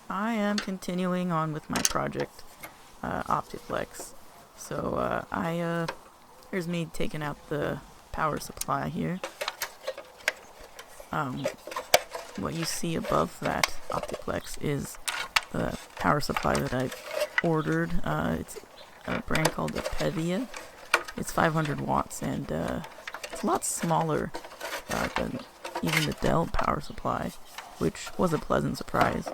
I am continuing on with my project, Optiplex. So, here's me taking out the power supply here. What you see above that Optiplex is the power supply that I've ordered. It's a brand called the Pevia. It's 500 watts, and it's a lot smaller than even the Dell power supply, which was a pleasant surprise.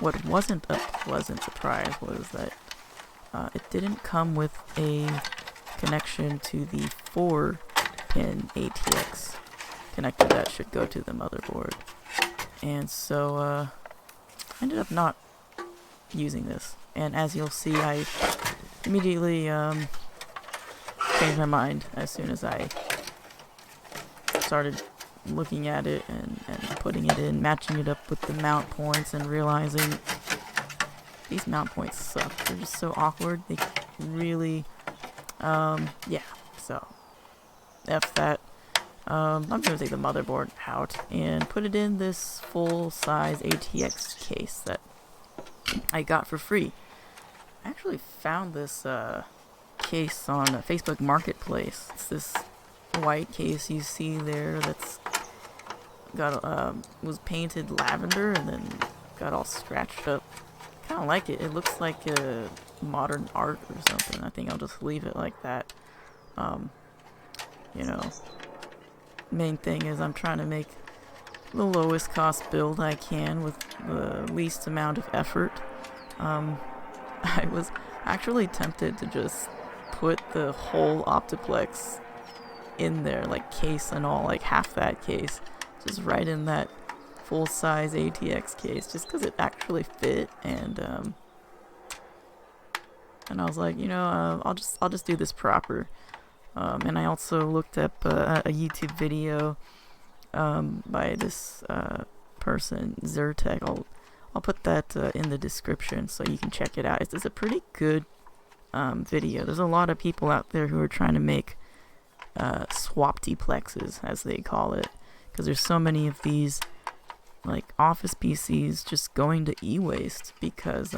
What wasn't a pleasant surprise was that it didn't come with a connection to the 4-pin ATX connector that should go to the motherboard. And so I ended up not using this. And as you'll see, I immediately changed my mind as soon as I started looking at it and putting it in, matching it up with the mount points, and realizing these mount points suck. They're just so awkward. They really, yeah, so F that. I'm gonna take the motherboard out and put it in this full-size ATX case that I got for free. I actually found this case on a Facebook Marketplace. It's this white case you see there that's got was painted lavender and then got all scratched up. Kind of like it. It looks like a modern art or something. I think I'll just leave it like that. You know, main thing is I'm trying to make the lowest cost build I can with the least amount of effort. I was actually tempted to just put the whole Optiplex in there, like case and all, like half that case, just right in that full-size ATX case, just because it actually fit. And I was like, I'll just do this proper. And I also looked up a YouTube video by this person, Zertech. I'll put that in the description so you can check it out. It's a pretty good video. There's a lot of people out there who are trying to make Swaptiplexes, as they call it, because there's so many of these like office PCs just going to e-waste because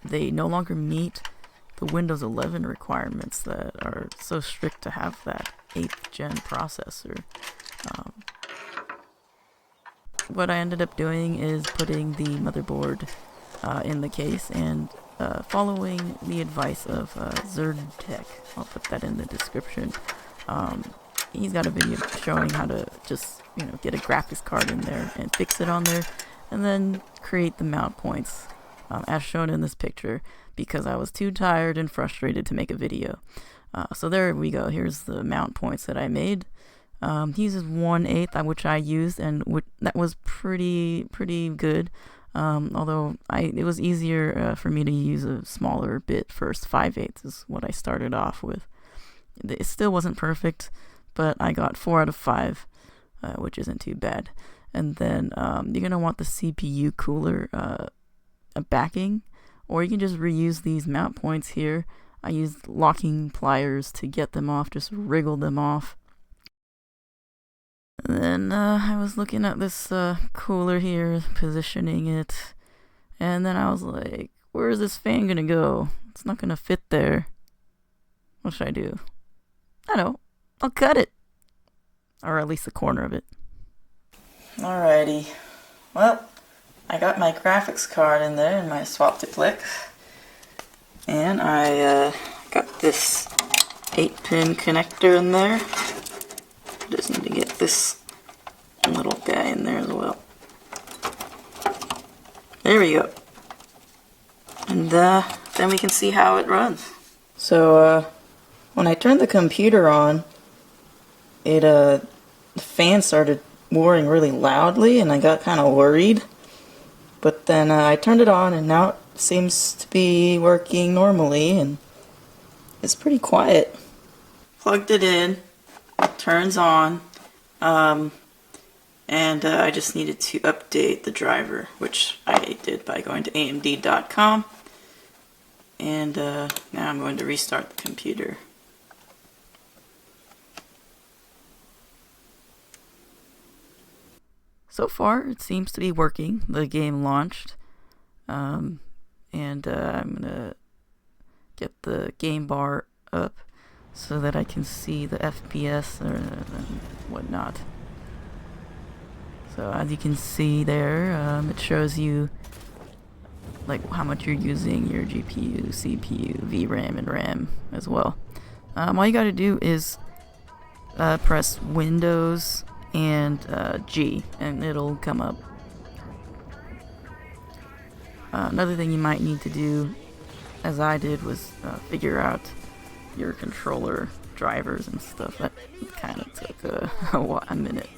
they no longer meet the Windows 11 requirements that are so strict to have that 8th gen processor. What I ended up doing is putting the motherboard in the case and following the advice of Zertech. I'll put that in the description. He's got a video showing how to just get a graphics card in there and fix it on there, and then create the mount points as shown in this picture, because I was too tired and frustrated to make a video. So there we go. Here's the mount points that I made. He uses 1/8, which I used, and that was pretty good. Although it was easier for me to use a smaller bit first. 5/8 is what I started off with. It still wasn't perfect, but I got 4 out of 5, which isn't too bad. And then you're gonna want the CPU cooler backing, or you can just reuse these mount points here. I used locking pliers to get them off, just wriggled them off. And then I was looking at this cooler here, positioning it, and then I was like, where is this fan gonna go? It's not gonna fit there. What should I do? I know, I'll cut it. Or at least the corner of it. Alrighty. Well, I got my graphics card in there in my Swaptiplex. And I got this 8-pin connector in there. Just need to get this little guy in there as well. There we go. And then we can see how it runs. So when I turned the computer on, the fan started whirring really loudly, and I got kind of worried. But then I turned it on, and now it seems to be working normally, and it's pretty quiet. Plugged it in, turns on, and I just needed to update the driver, which I did by going to AMD.com. And now I'm going to restart the computer. so far it seems to be working. The game launched, and I'm gonna get the game bar up so that I can see the FPS and whatnot. So as you can see there, it shows you like how much you're using your GPU, CPU, VRAM, and RAM as well. All you gotta do is press Windows and G, and it'll come up. Another thing you might need to do, as I did, was figure out your controller drivers and stuff. That kind of took a minute.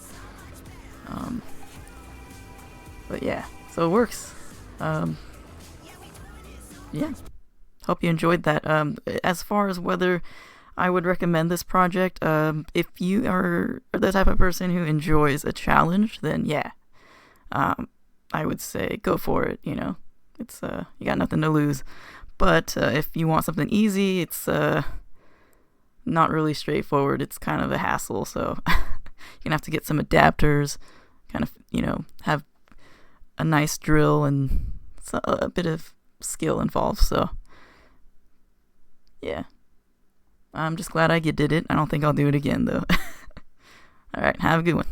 But yeah, so it works. Yeah, hope you enjoyed that. As far as whether I would recommend this project, if you are the type of person who enjoys a challenge, then yeah, I would say go for it. You know, it's you got nothing to lose. But if you want something easy, it's not really straightforward. It's kind of a hassle, so you're gonna have to get some adapters, kind of, you know, have a nice drill, and it's a bit of skill involved. So yeah, I'm just glad I did it. I don't think I'll do it again though. Alright, have a good one.